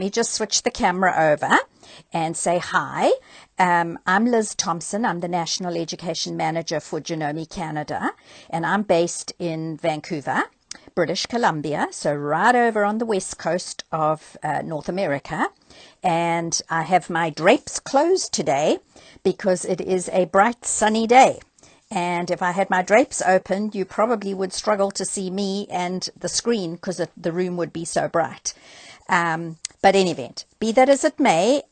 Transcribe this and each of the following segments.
me just switch the camera over and say hi. I'm Liz Thompson. I'm the National Education Manager for Janome Canada, and I'm based in Vancouver, British Columbia, so right over on the west coast of North America. And I have my drapes closed today because it is a bright sunny day. And if I had my drapes open, you probably would struggle to see me and the screen because the room would be so bright. But in any event, be that as it may,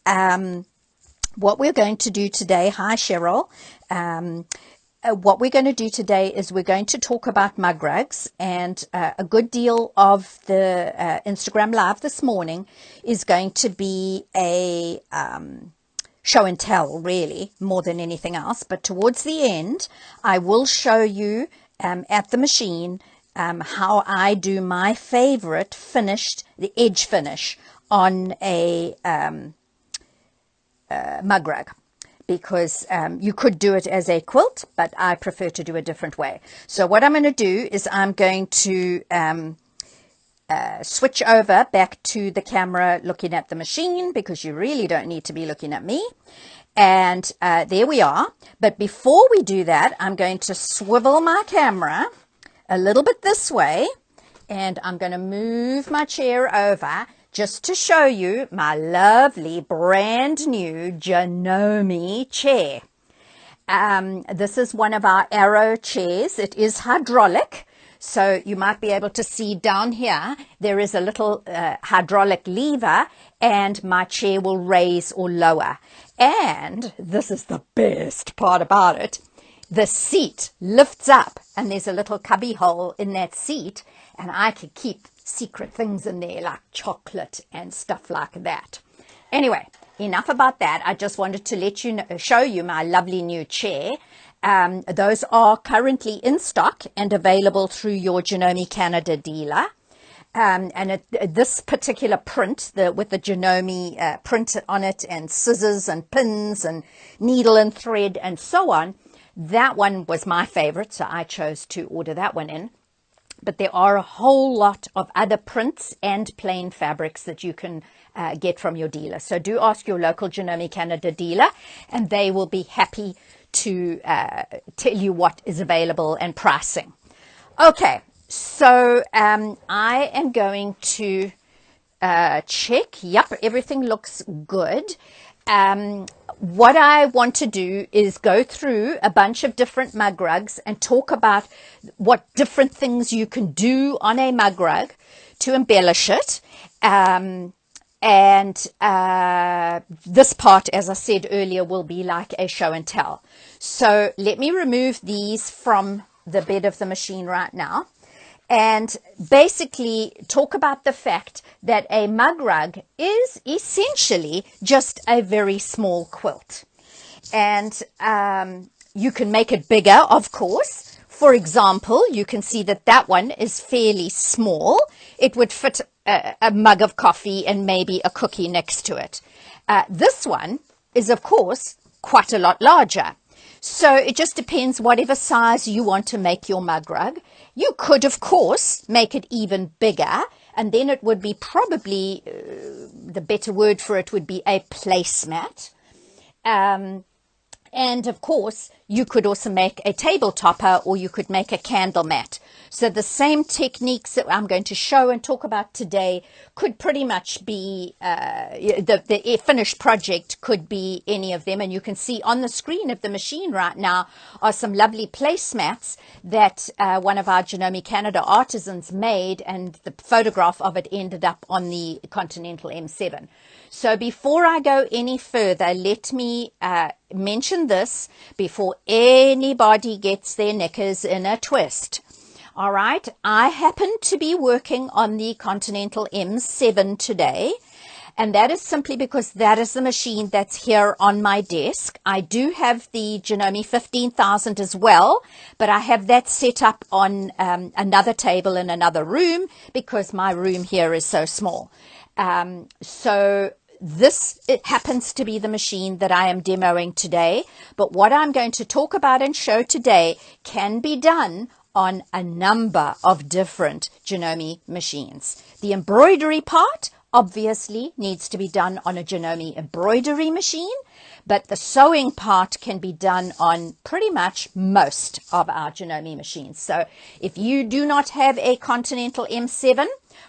what we're going to do today, hi Cheryl, what we're going to do today is we're going to talk about mug rugs, and a good deal of the Instagram Live this morning is going to be a show and tell, really, more than anything else. But towards the end, I will show you at the machine how I do my favorite finished, the edge finish on a mug rug, because you could do it as a quilt, but I prefer to do a different way. So what I'm going to do is I'm going to switch over back to the camera looking at the machine, because you really don't need to be looking at me. And there we are. But before we do that, I'm going to swivel my camera a little bit this way, and I'm going to move my chair over just to show you my lovely brand new Janome chair. This is one of our Arrow chairs. It is hydraulic, so you might be able to see down here there is a little hydraulic lever, and my chair will raise or lower. And this is the best part about it. The seat lifts up, and there's a little cubby hole in that seat, and I can keep secret things in there like chocolate and stuff like that. Anyway, enough about that. I just wanted to let you know, show you my lovely new chair. Those are currently in stock and available through your Janome Canada dealer. This particular print, with the Janome print on it, and scissors and pins and needle and thread and so on, that one was my favorite, so I chose to order that one in. But there are a whole lot of other prints and plain fabrics that you can get from your dealer. So do ask your local Janome Canada dealer, and they will be happy to tell you what is available and pricing. Okay, so I am going to check. Yep, everything looks good. What I want to do is go through a bunch of different mug rugs and talk about what different things you can do on a mug rug to embellish it. This part, as I said earlier, will be like a show and tell. So let me remove these from the bed of the machine right now, and basically talk about the fact that a mug rug is essentially just a very small quilt. And you can make it bigger, of course. For example, you can see that that one is fairly small. It would fit a mug of coffee and maybe a cookie next to it. This one is, of course, quite a lot larger. So it just depends whatever size you want to make your mug rug. You could, of course, make it even bigger, and then it would be probably, the better word for it would be a placemat. And of course, you could also make a table topper, or you could make a candle mat. So the same techniques that I'm going to show and talk about today could pretty much be, the finished project could be any of them. And you can see on the screen of the machine right now are some lovely placemats that one of our Janome Canada artisans made, and the photograph of it ended up on the Continental M7. So before I go any further, let me mention this before anybody gets their knickers in a twist. All right, I happen to be working on the Continental M7 today, and that is simply because that is the machine that's here on my desk. I do have the Janome 15,000 as well, but I have that set up on another table in another room because my room here is so small. It happens to be the machine that I am demoing today, but what I'm going to talk about and show today can be done on a number of different Janome machines. The embroidery part obviously needs to be done on a Janome embroidery machine, but the sewing part can be done on pretty much most of our Janome machines. So if you do not have a Continental M7,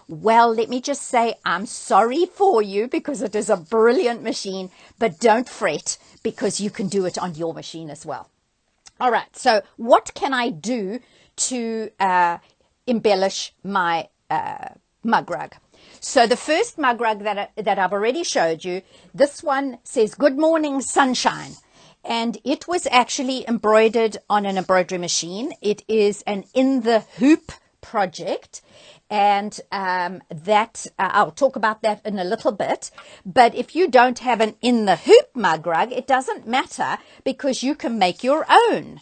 well, let me just say I'm sorry for you, because it is a brilliant machine, but don't fret, because you can do it on your machine as well. All right, so what can I do to embellish my mug rug? So the first mug rug that I've already showed you, this one says "Good Morning Sunshine," and it was actually embroidered on an embroidery machine. It is an in the hoop project, and I'll talk about that in a little bit. But if you don't have an in the hoop mug rug, it doesn't matter, because you can make your own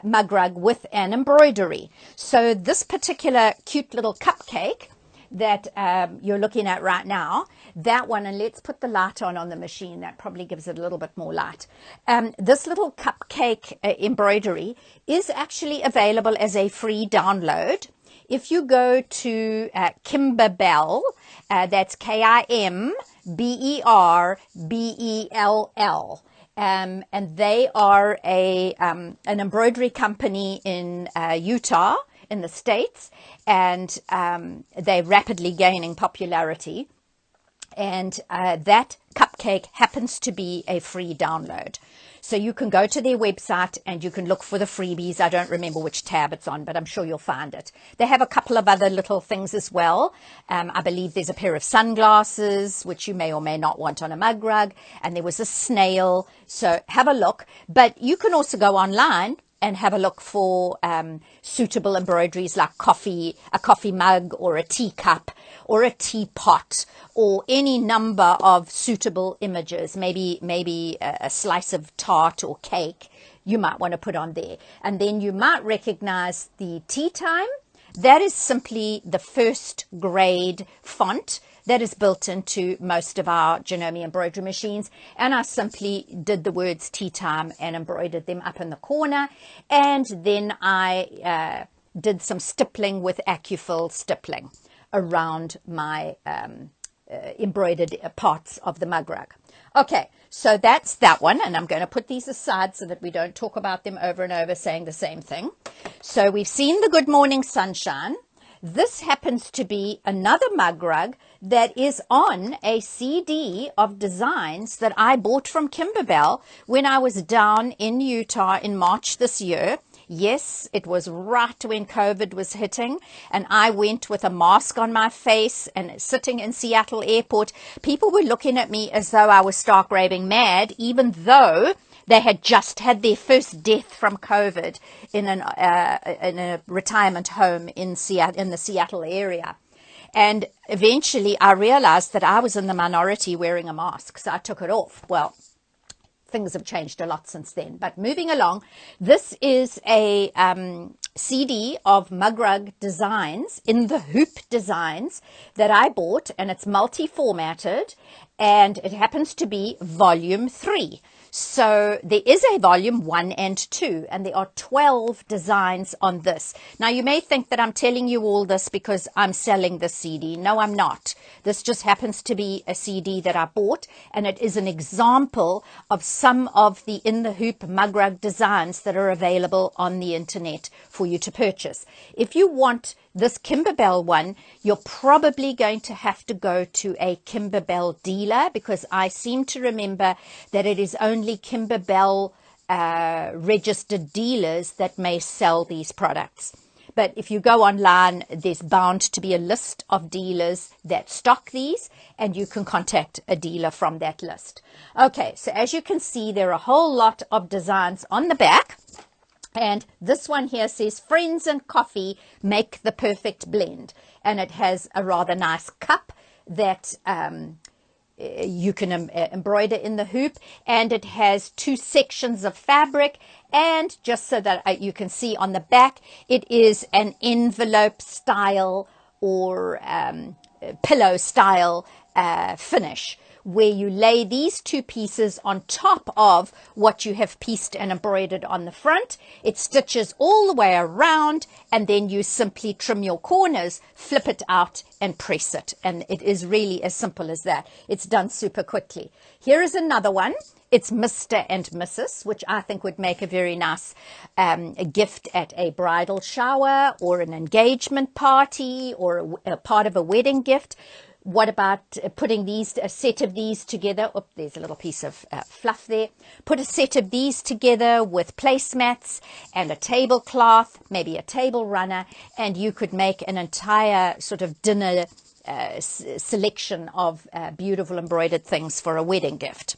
mug rug with an embroidery. So this particular cute little cupcake that you're looking at right now, that one, and let's put the light on the machine, that probably gives it a little bit more light. This little cupcake embroidery is actually available as a free download. If you go to Kimberbell, that's Kimberbell, and they are an embroidery company in Utah, in the States, and they're rapidly gaining popularity. And that cupcake happens to be a free download. So you can go to their website and you can look for the freebies. I don't remember which tab it's on, but I'm sure you'll find it. They have a couple of other little things as well. I believe there's a pair of sunglasses, which you may or may not want on a mug rug. And there was a snail. So have a look. But you can also go online and have a look for suitable embroideries like a coffee mug, or a teacup, or a teapot, or any number of suitable images. Maybe a slice of tart or cake you might want to put on there. And then you might recognize the tea time. That is simply the first grade font that is built into most of our Janome embroidery machines. And I simply did the words tea time and embroidered them up in the corner. And then I did some stippling with AccuFill stippling around my embroidered parts of the mug rug. Okay, so that's that one. And I'm going to put these aside so that we don't talk about them over and over saying the same thing. So we've seen the Good Morning Sunshine. This happens to be another mug rug that is on a CD of designs that I bought from Kimberbell when I was down in Utah in March this year. Yes, it was right when COVID was hitting, and I went with a mask on my face and sitting in Seattle airport. People were looking at me as though I was stark raving mad, even though they had just had their first death from COVID in a retirement home in the Seattle area. And eventually I realized that I was in the minority wearing a mask, so I took it off. Well, things have changed a lot since then. But moving along, this is a CD of mug rug designs, in the hoop designs, that I bought, and it's multi-formatted, and it happens to be volume 3. So there is a volume 1 and 2, and there are 12 designs on this. Now, you may think that I'm telling you all this because I'm selling the CD. No, I'm not. This just happens to be a CD that I bought, and it is an example of some of the in the hoop mug rug designs that are available on the internet for you to purchase. If you want this Kimberbell one, you're probably going to have to go to a Kimberbell dealer, because I seem to remember that it is only Kimberbell registered dealers that may sell these products. But if you go online, there's bound to be a list of dealers that stock these, and you can contact a dealer from that list. Okay, so as you can see, there are a whole lot of designs on the back. And this one here says, "Friends and coffee make the perfect blend." And it has a rather nice cup that you can embroider in the hoop. And it has 2 sections of fabric. And just so that you can see on the back, it is an envelope style or pillow style finish, where you lay these two pieces on top of what you have pieced and embroidered on the front. It stitches all the way around, and then you simply trim your corners, flip it out and press it. And it is really as simple as that. It's done super quickly. Here is another one. It's Mr. and Mrs., which I think would make a very nice a gift at a bridal shower or an engagement party or a part of a wedding gift. What about putting a set of these together? Oh, there's a little piece of fluff there. Put a set of these together with placemats and a tablecloth, maybe a table runner, and you could make an entire sort of dinner selection of beautiful embroidered things for a wedding gift.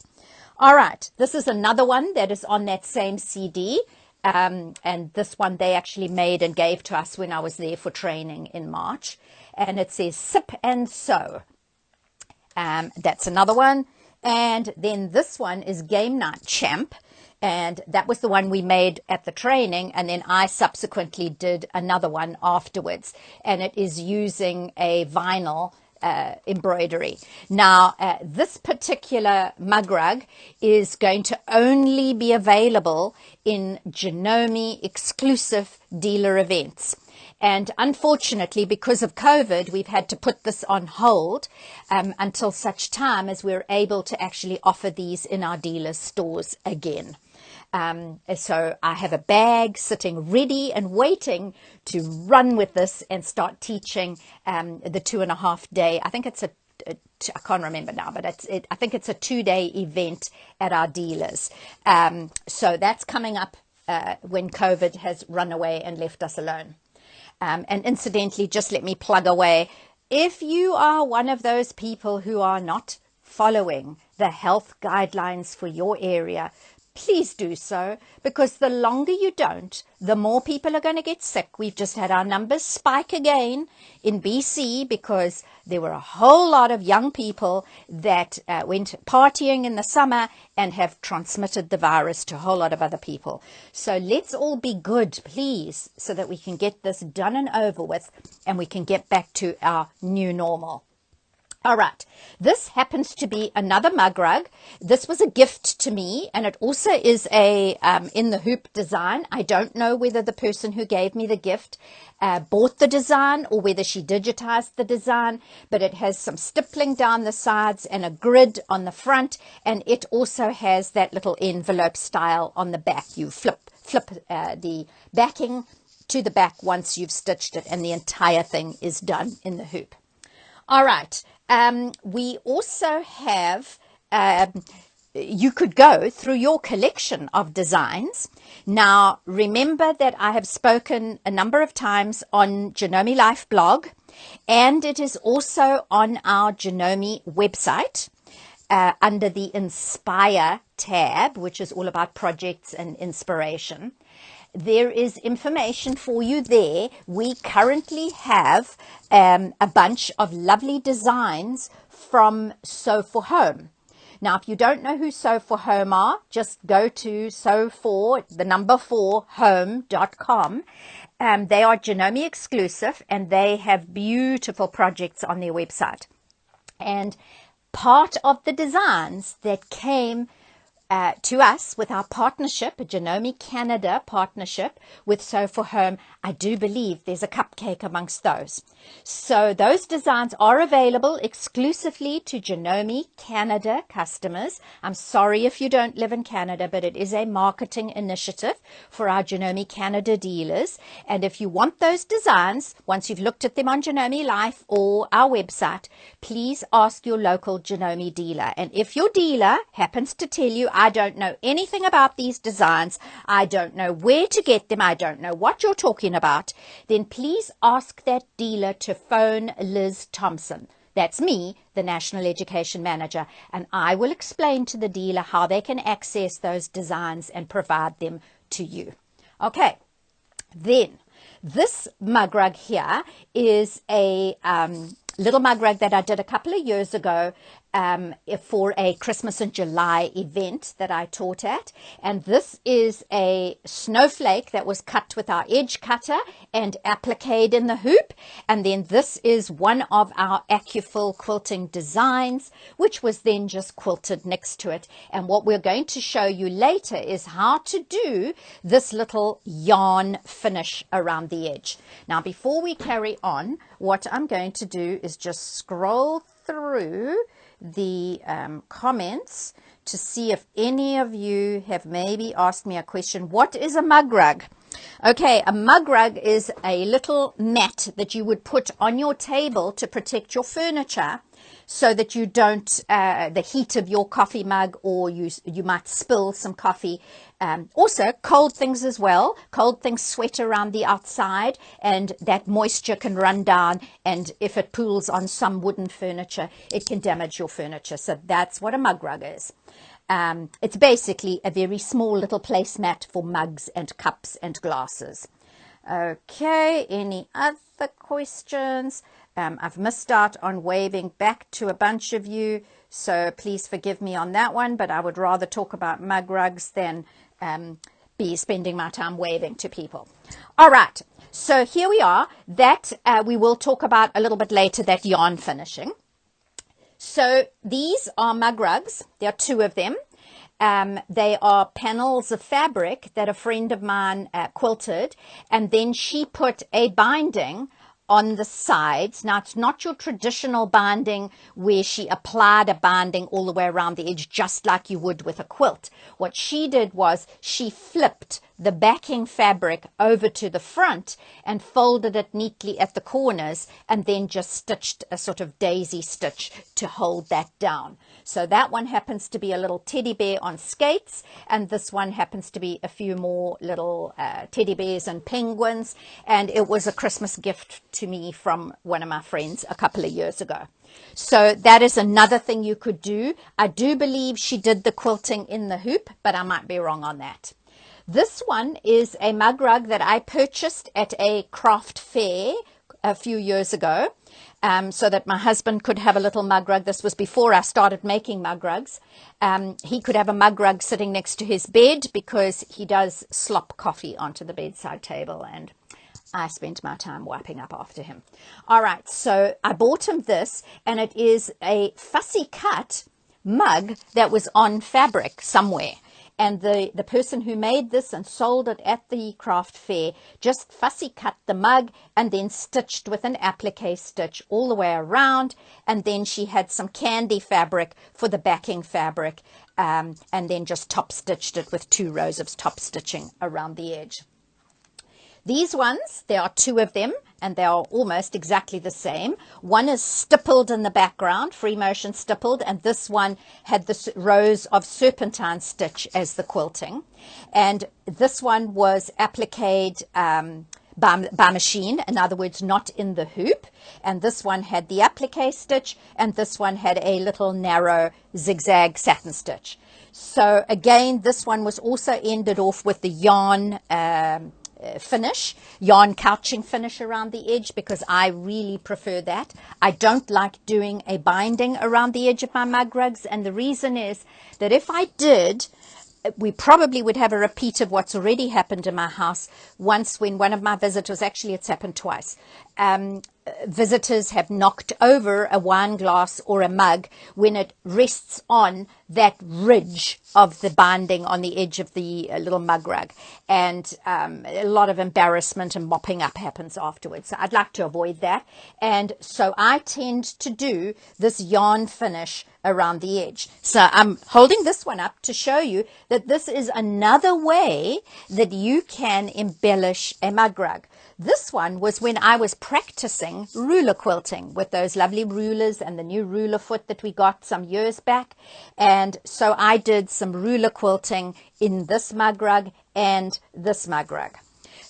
All right, this is another one that is on that same CD. And this one they actually made and gave to us when I was there for training in March. And it says Sip and Sew. That's another one. And then this one is Game Night Champ. And that was the one we made at the training. And then I subsequently did another one afterwards. And it is using a vinyl embroidery. Now, this particular mug rug is going to only be available in Janome exclusive dealer events. And unfortunately, because of COVID, we've had to put this on hold until such time as we're able to actually offer these in our dealers' stores again. So I have a bag sitting ready and waiting to run with this and start teaching the 2.5 day. I think it's I can't remember now, but I think it's a 2-day event at our dealers. So that's coming up when COVID has run away and left us alone. And incidentally, just let me plug away. If you are one of those people who are not following the health guidelines for your area, please do so, because the longer you don't, the more people are going to get sick. We've just had our numbers spike again in BC because there were a whole lot of young people that went partying in the summer and have transmitted the virus to a whole lot of other people. So let's all be good, please, so that we can get this done and over with and we can get back to our new normal. All right, this happens to be another mug rug. This was a gift to me, and it also is a in the hoop design. I don't know whether the person who gave me the gift bought the design or whether she digitized the design, but it has some stippling down the sides and a grid on the front, and it also has that little envelope style on the back. You flip the backing to the back once you've stitched it, and the entire thing is done in the hoop. All right. We also have, you could go through your collection of designs. Now, remember that I have spoken a number of times on Janome Life blog, and it is also on our Janome website under the Inspire tab, which is all about projects and inspiration. There is information for you there. We currently have a bunch of lovely designs from Sew for Home. Now, if you don't know who Sew for Home are, just go to sew4home.com. They are Janome exclusive, and they have beautiful projects on their website. And part of the designs that came to us with our partnership, a Janome Canada partnership with Sew for Home, I do believe there's a cupcake amongst those. So those designs are available exclusively to Janome Canada customers. I'm sorry if you don't live in Canada, but it is a marketing initiative for our Janome Canada dealers. And if you want those designs, once you've looked at them on Janome Life or our website, please ask your local Janome dealer. And if your dealer happens to tell you, I don't know anything about these designs, I don't know where to get them, I don't know what you're talking about, then please ask that dealer to phone Liz Thompson. That's me, the National Education Manager, and I will explain to the dealer how they can access those designs and provide them to you. Okay, then this mug rug here is a little mug rug that I did a couple of years ago for a Christmas in July event that I taught at. And this is a snowflake that was cut with our edge cutter and appliqued in the hoop. And then this is one of our AccuFill quilting designs, which was then just quilted next to it. And what we're going to show you later is how to do this little yarn finish around the edge. Now, before we carry on, what I'm going to do is just scroll through the comments to see if any of you have maybe asked me a question. What is a mug rug? Okay, a mug rug is a little mat that you would put on your table to protect your furniture so that you don't, the heat of your coffee mug, or you might spill some coffee. Also, cold things as well. Cold things sweat around the outside, and that moisture can run down, and if it pools on some wooden furniture, it can damage your furniture. So that's what a mug rug is. It's basically a very small little placemat for mugs and cups and glasses. Okay, any other questions? I've missed out on waving back to a bunch of you, so please forgive me on that one, but I would rather talk about mug rugs than be spending my time waving to people. All right, so here we are. That we will talk about a little bit later, that yarn finishing. So these are mug rugs. There are two of them. They are panels of fabric that a friend of mine quilted, and then she put a binding on the sides. Now, it's not your traditional binding where she applied a binding all the way around the edge, just like you would with a quilt. What she did was she flipped the backing fabric over to the front and folded it neatly at the corners, and then just stitched a sort of daisy stitch to hold that down. So that one happens to be a little teddy bear on skates, and this one happens to be a few more little teddy bears and penguins, and it was a Christmas gift to me from one of my friends a couple of years ago. So that is another thing you could do. I do believe she did the quilting in the hoop, but I might be wrong on that. This one is a mug rug that I purchased at a craft fair a few years ago, so that my husband could have a little mug rug. This was before I started making mug rugs. He could have a mug rug sitting next to his bed because he does slop coffee onto the bedside table, and I spent my time wiping up after him. All right, so I bought him this, and it is a fussy cut mug that was on fabric somewhere. And the person who made this and sold it at the craft fair just fussy cut the mug and then stitched with an applique stitch all the way around. And then she had some candy fabric for the backing fabric, and then just top stitched it with 2 rows of top stitching around the edge. These ones, there are 2 of them, and they are almost exactly the same. One is stippled in the background, free motion stippled, and this one had the rows of serpentine stitch as the quilting. And this one was appliqued by machine, in other words, not in the hoop. And this one had the applique stitch, and this one had a little narrow zigzag satin stitch. So again, this one was also ended off with the yarn finish, yarn couching finish around the edge, because I really prefer that. I don't like doing a binding around the edge of my mug rugs, and the reason is that if I did, we probably would have a repeat of what's already happened in my house once, when one of my visitors, actually it's happened twice, visitors have knocked over a wine glass or a mug when it rests on that ridge of the binding on the edge of the little mug rug, and a lot of embarrassment and mopping up happens afterwards. So I'd like to avoid that, and so I tend to do this yarn finish around the edge. So I'm holding this one up to show you that this is another way that you can embellish a mug rug. This one was when I was practicing ruler quilting with those lovely rulers and the new ruler foot that we got some years back. And so I did some ruler quilting in this mug rug and this mug rug.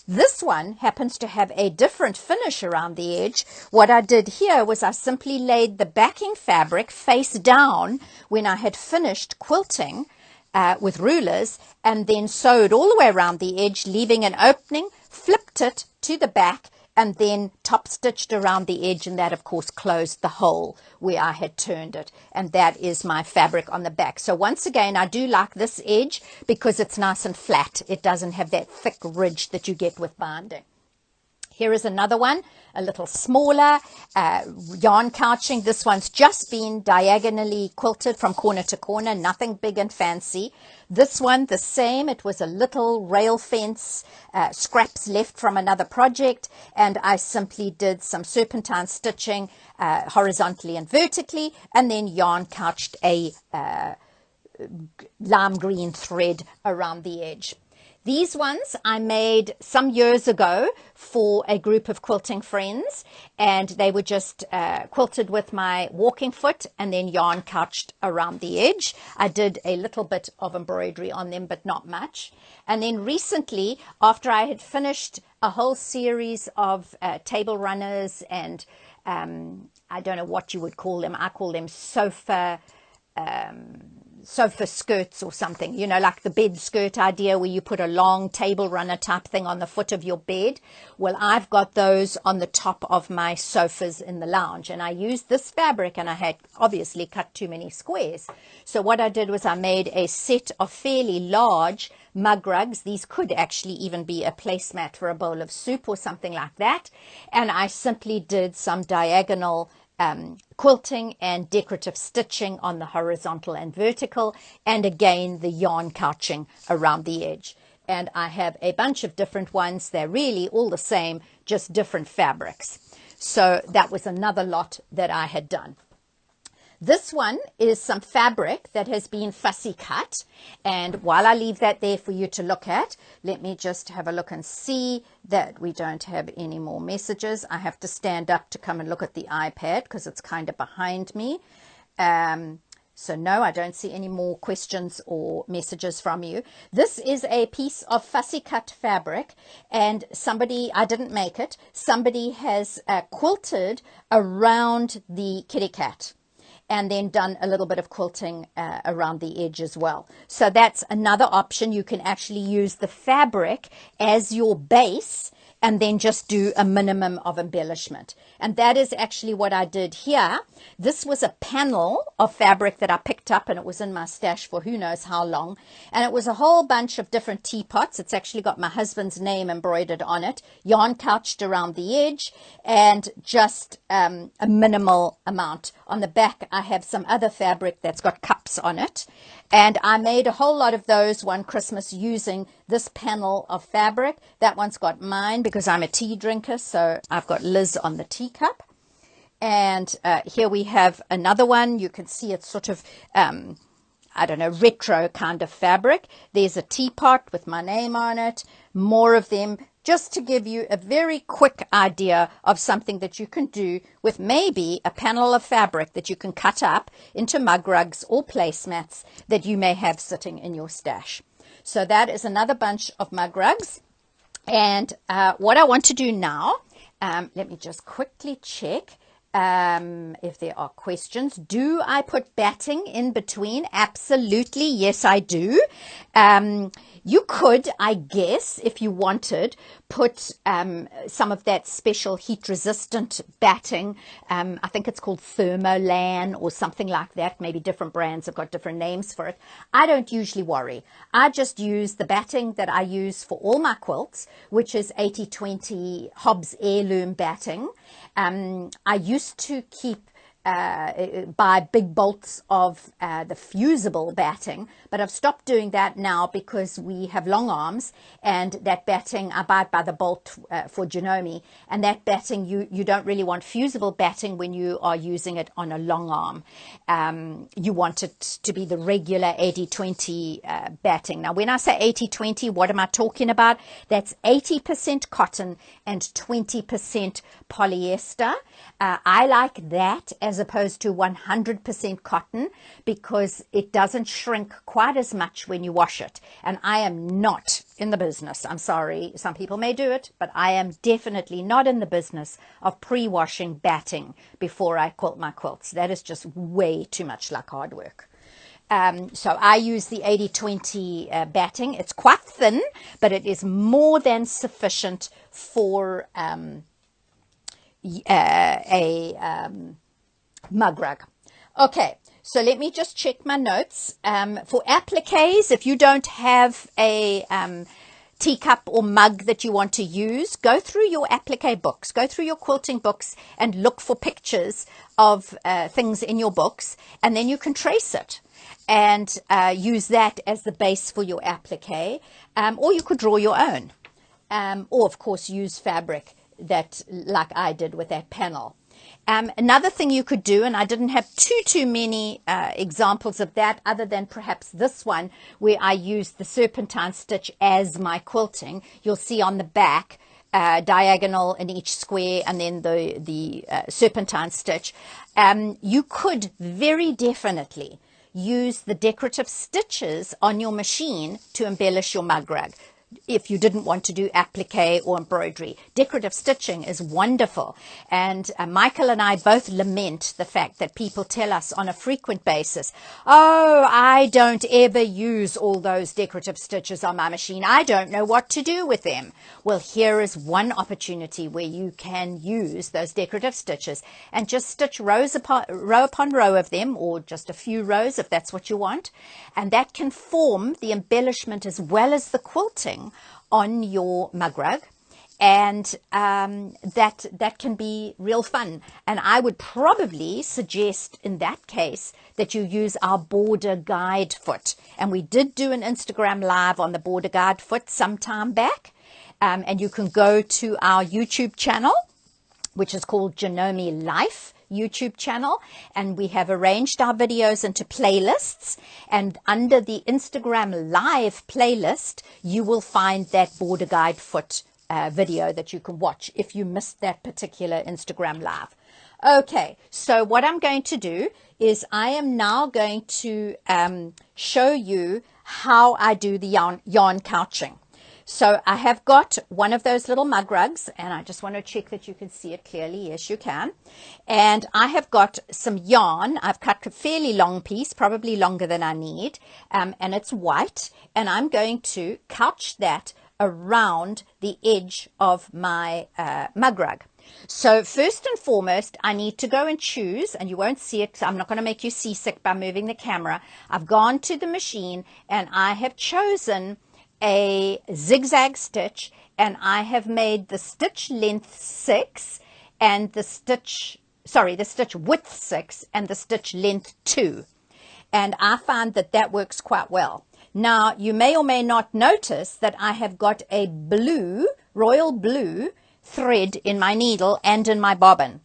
This one happens to have a different finish around the edge. What I did here was I simply laid the backing fabric face down when I had finished quilting with rulers, and then sewed all the way around the edge, leaving an opening, flipped it to the back, and then top stitched around the edge, and that of course closed the hole where I had turned it, and that is my fabric on the back. So once again, I do like this edge because it's nice and flat. It doesn't have that thick ridge that you get with binding. Here is another one, a little smaller, yarn couching. This one's just been diagonally quilted from corner to corner, nothing big and fancy. This one, the same. It was a little rail fence, scraps left from another project, and I simply did some serpentine stitching horizontally and vertically, and then yarn couched a lime green thread around the edge. These ones I made some years ago for a group of quilting friends, and they were just quilted with my walking foot and then yarn couched around the edge. I did a little bit of embroidery on them, but not much. And then recently, after I had finished a whole series of table runners and I don't know what you would call them. I call them sofa skirts or something, you know, like the bed skirt idea where you put a long table runner type thing on the foot of your bed. Well, I've got those on the top of my sofas in the lounge, and I used this fabric, and I had obviously cut too many squares. So what I did was I made a set of fairly large mug rugs. These could actually even be a placemat for a bowl of soup or something like that. And I simply did some diagonal quilting and decorative stitching on the horizontal and vertical, and again the yarn couching around the edge. And I have a bunch of different ones. They're really all the same, just different fabrics. So that was another lot that I had done. This one is some fabric that has been fussy cut, and while I leave that there for you to look at, let me just have a look and see that we don't have any more messages. I have to stand up to come and look at the iPad because it's kind of behind me. So no, I don't see any more questions or messages from you. This is a piece of fussy cut fabric, and somebody, I didn't make it, somebody has quilted around the kitty cat, and then done a little bit of quilting around the edge as well. So that's another option. You can actually use the fabric as your base and then just do a minimum of embellishment. And that is actually what I did here. This was a panel of fabric that I picked up, and it was in my stash for who knows how long. And it was a whole bunch of different teapots. It's actually got my husband's name embroidered on it, yarn couched around the edge, and just a minimal amount. On the back, I have some other fabric that's got cups on it. And I made a whole lot of those one Christmas using this panel of fabric. That one's got mine because I'm a tea drinker, so I've got Liz on the teacup. And here we have another one. You can see it's sort of, I don't know, retro kind of fabric. There's a teapot with my name on it, more of them, just to give you a very quick idea of something that you can do with maybe a panel of fabric that you can cut up into mug rugs or placemats that you may have sitting in your stash. So that is another bunch of mug rugs. And what I want to do now, let me just quickly check if there are questions. Do I put batting in between? Absolutely, yes, I do. You could, I guess, if you wanted, put some of that special heat-resistant batting. I think it's called Thermolan or something like that. Maybe different brands have got different names for it. I don't usually worry. I just use the batting that I use for all my quilts, which is 80/20 Hobbs heirloom batting. I used to keep buy big bolts of the fusible batting, but I've stopped doing that now because we have long arms, and that batting, I buy it by the bolt for Janome, and that batting, you don't really want fusible batting when you are using it on a long arm. You want it to be the regular 80/20 batting. Now, when I say 80/20, what am I talking about? That's 80% cotton and 20% polyester. I like that as opposed to 100% cotton because it doesn't shrink quite as much when you wash it. And I am not in the business, I'm sorry, some people may do it, but I am definitely not in the business of pre-washing batting before I quilt my quilts. That is just way too much like hard work. So I use the 80/20 batting. It's quite thin, but it is more than sufficient for mug rug. Okay, so let me just check my notes. For appliques, if you don't have a teacup or mug that you want to use, go through your applique books, go through your quilting books and look for pictures of things in your books, and then you can trace it and use that as the base for your applique, or you could draw your own, or of course use fabric that, like I did with that panel. Another thing you could do, and I didn't have too many examples of that other than perhaps this one where I used the serpentine stitch as my quilting. You'll see on the back, diagonal in each square, and then the serpentine stitch. You could very definitely use the decorative stitches on your machine to embellish your mug rug. If you didn't want to do applique or embroidery, decorative stitching is wonderful. And Michael and I both lament the fact that people tell us on a frequent basis, oh, I don't ever use all those decorative stitches on my machine. I don't know what to do with them. Well, here is one opportunity where you can use those decorative stitches and just stitch row upon row of them, or just a few rows if that's what you want. And that can form the embellishment as well as the quilting on your mug rug, and that can be real fun. And I would probably suggest in that case that you use our border guide foot, and we did do an Instagram live on the border guide foot some time back, and you can go to our YouTube channel, which is called Janome Life YouTube channel, and we have arranged our videos into playlists, and under the Instagram live playlist you will find that border guide foot video that you can watch if you missed that particular Instagram live. Okay, so what I'm going to do is I am now going to show you how I do the yarn couching. So I have got one of those little mug rugs, and I just want to check that you can see it clearly. Yes, you can. And I have got some yarn. I've cut a fairly long piece, probably longer than I need, and it's white. And I'm going to couch that around the edge of my mug rug. So first and foremost, I need to go and choose, and you won't see it because I'm not going to make you seasick by moving the camera. I've gone to the machine and I have chosen a zigzag stitch, and I have made the stitch length 6 and the stitch width 6 and the stitch length 2, and I find that that works quite well. Now you may or may not notice that I have got a blue, royal blue thread in my needle and in my bobbin.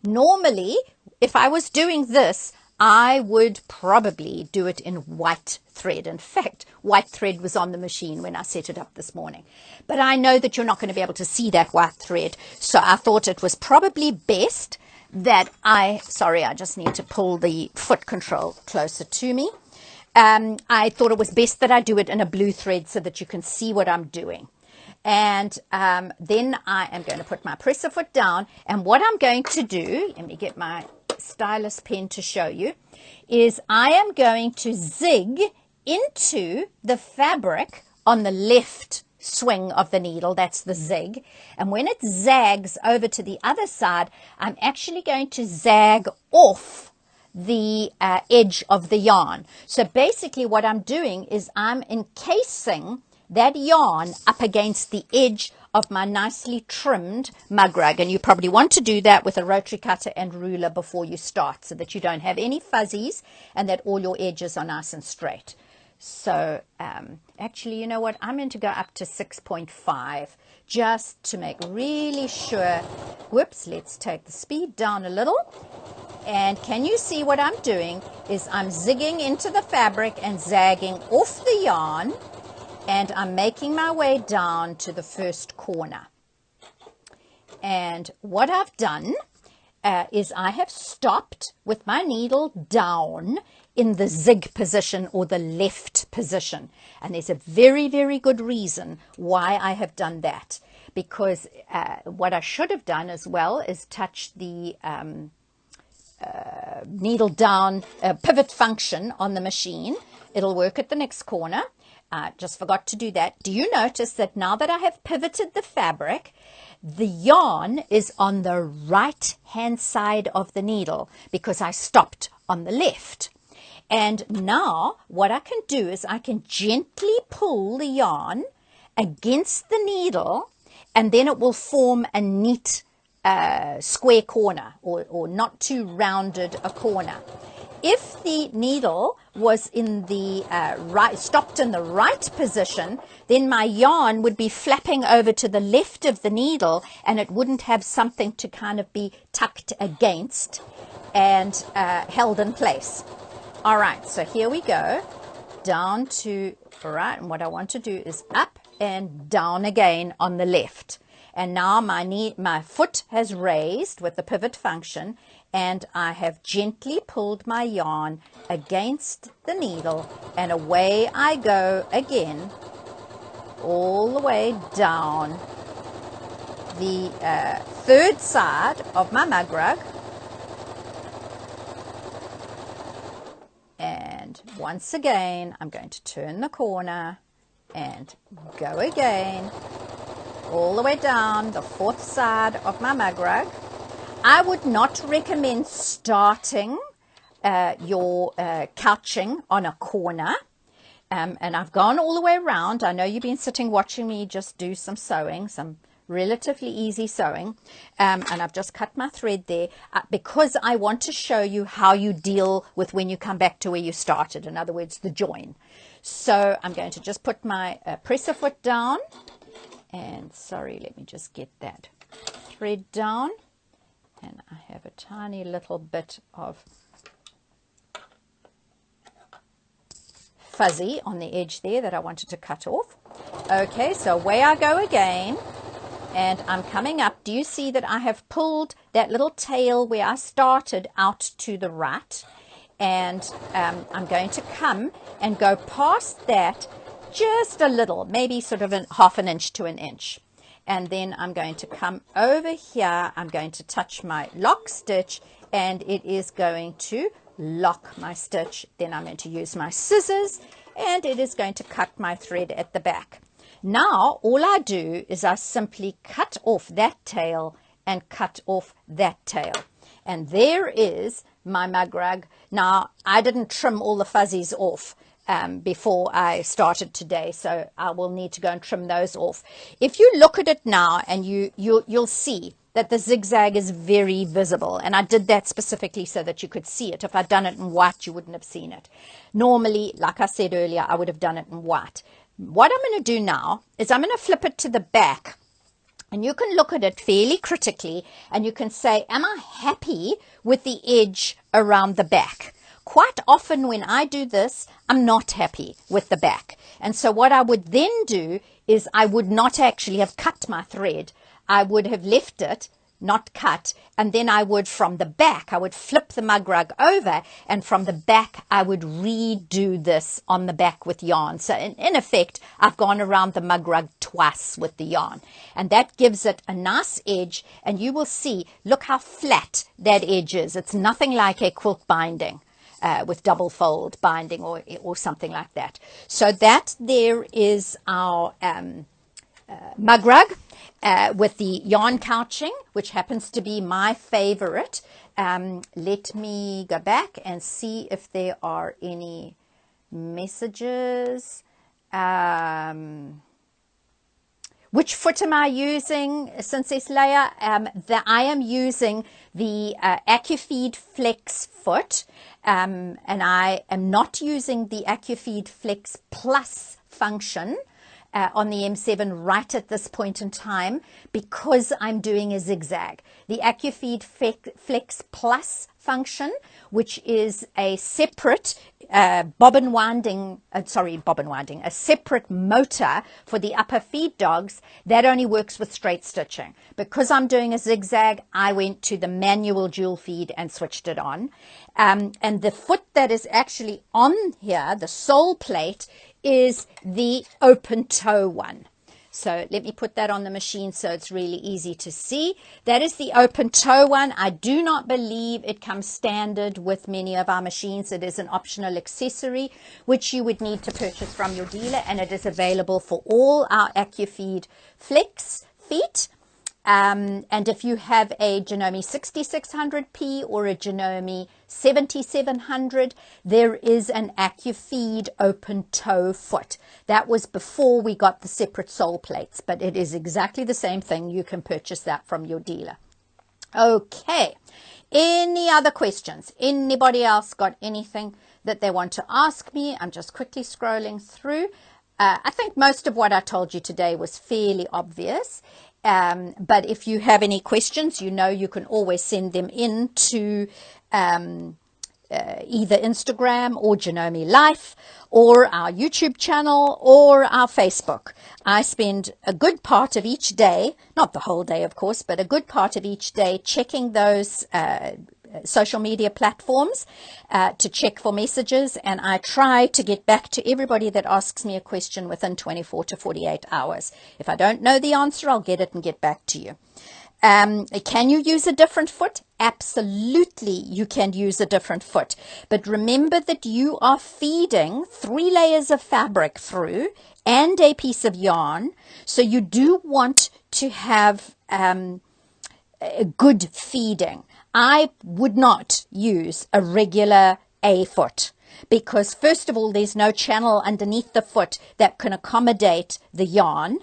Normally, if I was doing this, I would probably do it in white thread. In fact, white thread was on the machine when I set it up this morning. But I know that you're not going to be able to see that white thread, so I thought it was probably best that I just need to pull the foot control closer to me. I thought it was best that I do it in a blue thread so that you can see what I'm doing. And then I am going to put my presser foot down, and what I'm going to do, let me get my stylus pen to show you, is I am going to zig into the fabric on the left swing of the needle. That's the zig. And when it zags over to the other side, I'm actually going to zag off the edge of the yarn. So basically what I'm doing is I'm encasing that yarn up against the edge of my nicely trimmed mug rug, and you probably want to do that with a rotary cutter and ruler before you start so that you don't have any fuzzies and that all your edges are nice and straight. So actually, you know what, I'm going to go up to 6.5 just to make really sure. Whoops, let's take the speed down a little. And can you see what I'm doing is I'm zigging into the fabric and zagging off the yarn, and I'm making my way down to the first corner. And what I've done is I have stopped with my needle down in the zig position or the left position. And there's a very, very good reason why I have done that. Because what I should have done as well is touch the needle down pivot function on the machine. It'll work at the next corner. Just forgot to do that. Do you notice that now that I have pivoted the fabric, the yarn is on the right hand side of the needle because I stopped on the left. And now what I can do is I can gently pull the yarn against the needle, and then it will form a neat square corner, or not too rounded a corner. If the needle was in the stopped in the right position, then my yarn would be flapping over to the left of the needle, and it wouldn't have something to kind of be tucked against and held in place. All right, so here we go, down to, all right, and what I want to do is up and down again on the left. And now my foot has raised with the pivot function, and I have gently pulled my yarn against the needle, and away I go again, all the way down the third side of my mug rug. And once again, I'm going to turn the corner and go again, all the way down the fourth side of my mug rug. I would not recommend starting your couching on a corner. And I've gone all the way around. I know you've been sitting watching me just do some sewing, some relatively easy sewing, and I've just cut my thread there because I want to show you how you deal with when you come back to where you started, in other words, the join. So I'm going to just put my presser foot down, and sorry, let me just get that thread down, and I have a tiny little bit of fuzzy on the edge there that I wanted to cut off. Okay, so away I go again. And I'm coming up. Do you see that I have pulled that little tail where I started out to the right? And I'm going to come and go past that just a little, maybe sort of half an inch to an inch. And then I'm going to come over here. I'm going to touch my lock stitch, and it is going to lock my stitch. Then I'm going to use my scissors, and it is going to cut my thread at the back. Now, all I do is I simply cut off that tail and cut off that tail. And there is my mug rug. Now, I didn't trim all the fuzzies off before I started today, so I will need to go and trim those off. If you look at it now, and you'll see that the zigzag is very visible. And I did that specifically so that you could see it. If I'd done it in white, you wouldn't have seen it. Normally, like I said earlier, I would have done it in white. What I'm going to do now is I'm going to flip it to the back, and you can look at it fairly critically, and you can say, am I happy with the edge around the back? Quite often when I do this, I'm not happy with the back. And so what I would then do is I would not actually have cut my thread. I would have left it not cut, and then I would, from the back, I would flip the mug rug over, and from the back I would redo this on the back with yarn. So in effect, I've gone around the mug rug twice with the yarn, and that gives it a nice edge. And you will see, look how flat that edge is. It's nothing like a quilt binding with double fold binding or something like that. So that there is our mug rug with the yarn couching, which happens to be my favorite. Let me go back and see if there are any messages. Which foot am I using, Princess Leia? I am using the AccuFeed Flex foot, and I am not using the AccuFeed Flex Plus function on the M7 right at this point in time, because I'm doing a zigzag. The AccuFeed Flex Plus function, which is a separate a separate motor for the upper feed dogs, that only works with straight stitching. Because I'm doing a zigzag, I went to the manual dual feed and switched it on. And the foot that is actually on here, the sole plate, is the open toe one. So let me put that on the machine so it's really easy to see. That is the open toe one. I do not believe it comes standard with many of our machines. It is an optional accessory which you would need to purchase from your dealer, and it is available for all our AccuFeed Flex feet. And if you have a Janome 6600P or a Janome 7700, there is an AccuFeed open toe foot. That was before we got the separate sole plates, but it is exactly the same thing. You can purchase that from your dealer. Okay. Any other questions? Anybody else got anything that they want to ask me? I'm just quickly scrolling through. I think most of what I told you today was fairly obvious. But if you have any questions, you know you can always send them in to either Instagram or Janome Life or our YouTube channel or our Facebook. I spend a good part of each day, not the whole day of course, but a good part of each day checking those social media platforms to check for messages, and I try to get back to everybody that asks me a question within 24 to 48 hours. If I don't know the answer, I'll get it and get back to you. Can you use a different foot? Absolutely, you can use a different foot. But remember that you are feeding 3 layers of fabric through and a piece of yarn. So you do want to have a good feeding. I would not use a regular A foot because, first of all, there's no channel underneath the foot that can accommodate the yarn.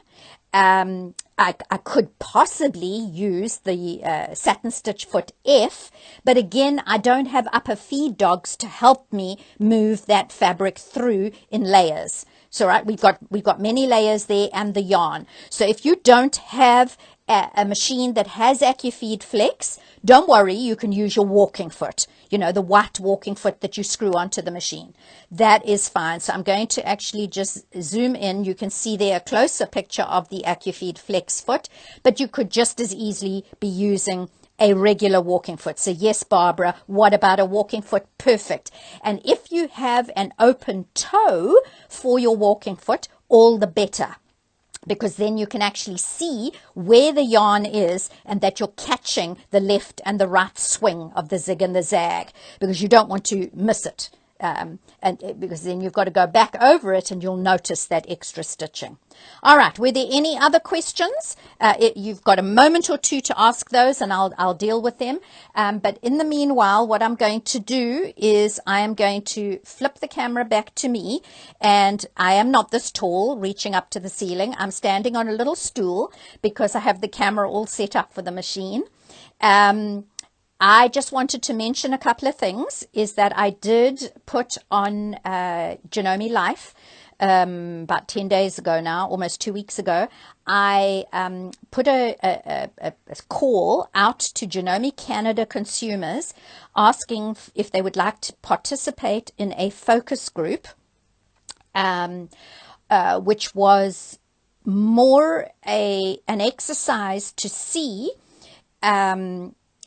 I could possibly use the satin stitch foot F, but again, I don't have upper feed dogs to help me move that fabric through in layers. So right, we've got many layers there and the yarn. So if you don't have a machine that has AccuFeed Flex, don't worry, you can use your walking foot, you know, the white walking foot that you screw onto the machine. That is fine. So I'm going to actually just zoom in. You can see there a closer picture of the AccuFeed Flex foot, but you could just as easily be using a regular walking foot. So yes, Barbara, what about a walking foot? Perfect. And if you have an open toe for your walking foot, all the better, because then you can actually see where the yarn is and that you're catching the left and the right swing of the zig and the zag, because you don't want to miss it. And because then you've got to go back over it and you'll notice that extra stitching. All right, were there any other questions? You've got a moment or two to ask those and I'll deal with them. But in the meanwhile, what I'm going to do is I am going to flip the camera back to me, and I am not this tall reaching up to the ceiling. I'm standing on a little stool because I have the camera all set up for the machine. I just wanted to mention a couple of things, is that I did put on Janome Life about 10 days ago now, almost 2 weeks ago. I put a call out to Janome Canada consumers asking if they would like to participate in a focus group, which was more an exercise to see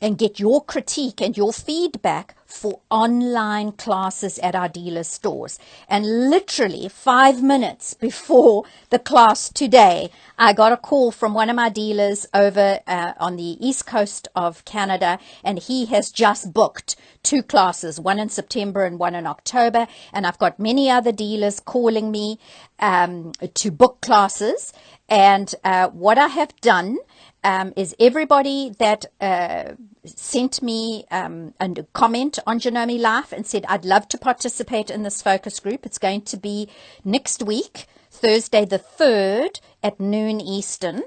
and get your critique and your feedback for online classes at our dealer stores. And literally 5 minutes before the class today, I got a call from one of my dealers over on the east coast of Canada, and he has just booked 2 classes, one in September and one in October. And I've got many other dealers calling me to book classes. And what I have done is everybody that sent me a comment on Janome Life and said, I'd love to participate in this focus group. It's going to be next week, Thursday the 3rd at noon Eastern.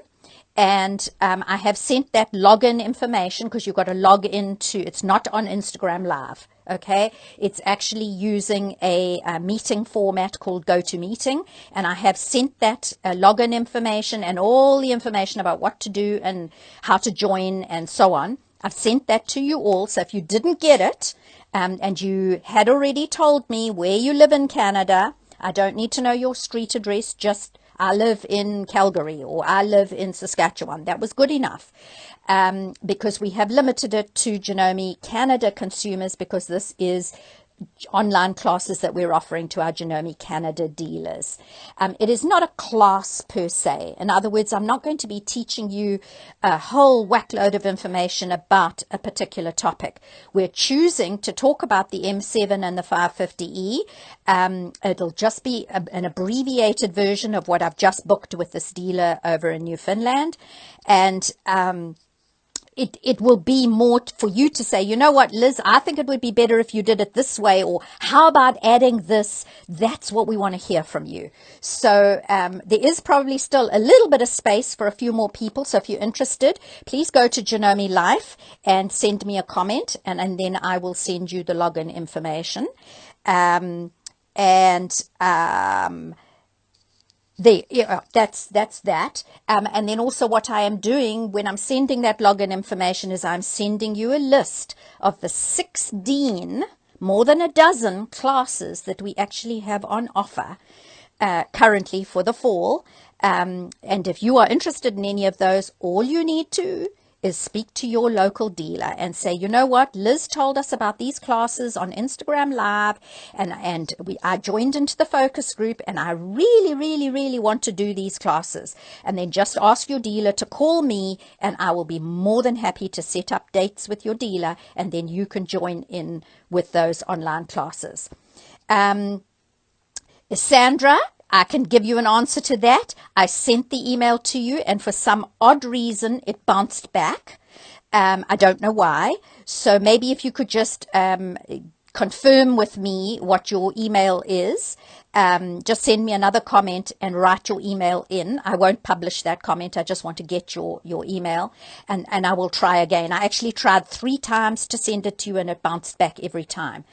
And I have sent that login information, because you've got to log into, it's not on Instagram Live. Okay, it's actually using a meeting format called GoToMeeting, and I have sent that login information and all the information about what to do and how to join and so on. I've sent that to you all, so if you didn't get it and you had already told me where you live in Canada, I don't need to know your street address, just I live in Calgary or I live in Saskatchewan. That was good enough. Because we have limited it to Janome Canada consumers, because this is online classes that we're offering to our Janome Canada dealers. It is not a class per se. In other words, I'm not going to be teaching you a whole whackload of information about a particular topic. We're choosing to talk about the M7 and the 550E. It'll just be an abbreviated version of what I've just booked with this dealer over in Newfoundland. And it will be more for you to say, you know what, Liz, I think it would be better if you did it this way, or how about adding this? That's what we want to hear from you. So there is probably still a little bit of space for a few more people. So if you're interested, please go to Janome Life and send me a comment, and then I will send you the login information. That's that. And then also what I am doing when I'm sending that login information is I'm sending you a list of the 16, more than a dozen classes that we actually have on offer currently for the fall. And if you are interested in any of those, all you need to is speak to your local dealer and say, you know what, Liz told us about these classes on Instagram Live, and I joined into the focus group, and I really, really, really want to do these classes. And then just ask your dealer to call me, and I will be more than happy to set up dates with your dealer, and then you can join in with those online classes. Sandra, I can give you an answer to that. I sent the email to you, and for some odd reason, it bounced back. I don't know why. So maybe if you could just confirm with me what your email is. Just send me another comment and write your email in. I won't publish that comment. I just want to get your email, and I will try again. I actually tried 3 times to send it to you, and it bounced back every time.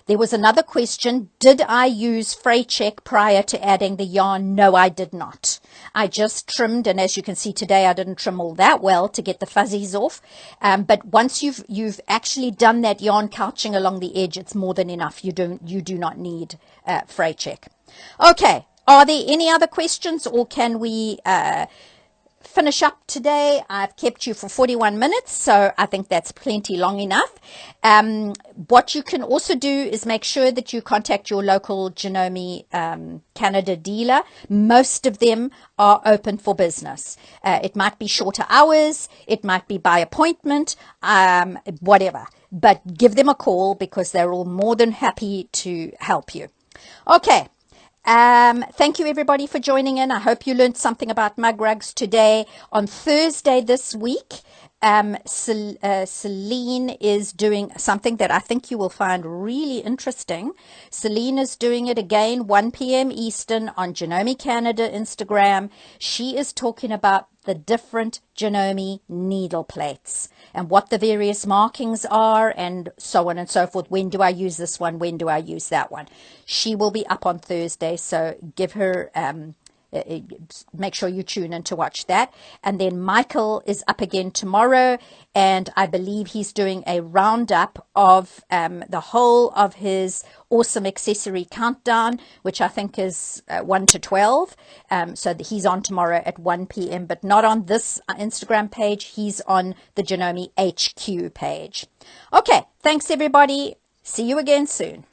There was another question. Did I use Fray check prior to adding the yarn? No, I did not. I just trimmed, and as you can see today, I didn't trim all that well to get the fuzzies off. But once you've actually done that yarn couching along the edge, it's more than enough. You do not need Fray check. Okay, are there any other questions, or can we finish up today? I've kept you for 41 minutes, so I think that's plenty long enough. What you can also do is make sure that you contact your local Janome Canada dealer. Most of them are open for business. It might be shorter hours, it might be by appointment, whatever. But give them a call, because they're all more than happy to help you. Okay. Thank you everybody for joining in. I hope you learned something about mug rugs today. On Thursday this week, Celine is doing something that I think you will find really interesting. Celine is doing it again, 1 p.m. Eastern on Janome Canada Instagram. She is talking about the different Janome needle plates and what the various markings are, and so on and so forth. When do I use this one? When do I use that one? She will be up on Thursday, so give her make sure you tune in to watch that. And then Michael is up again tomorrow, and I believe he's doing a roundup of the whole of his awesome accessory countdown, which I think is 1 to 12. So he's on tomorrow at 1 p.m., but not on this Instagram page. He's on the Janome HQ page. Okay, thanks everybody. See you again soon.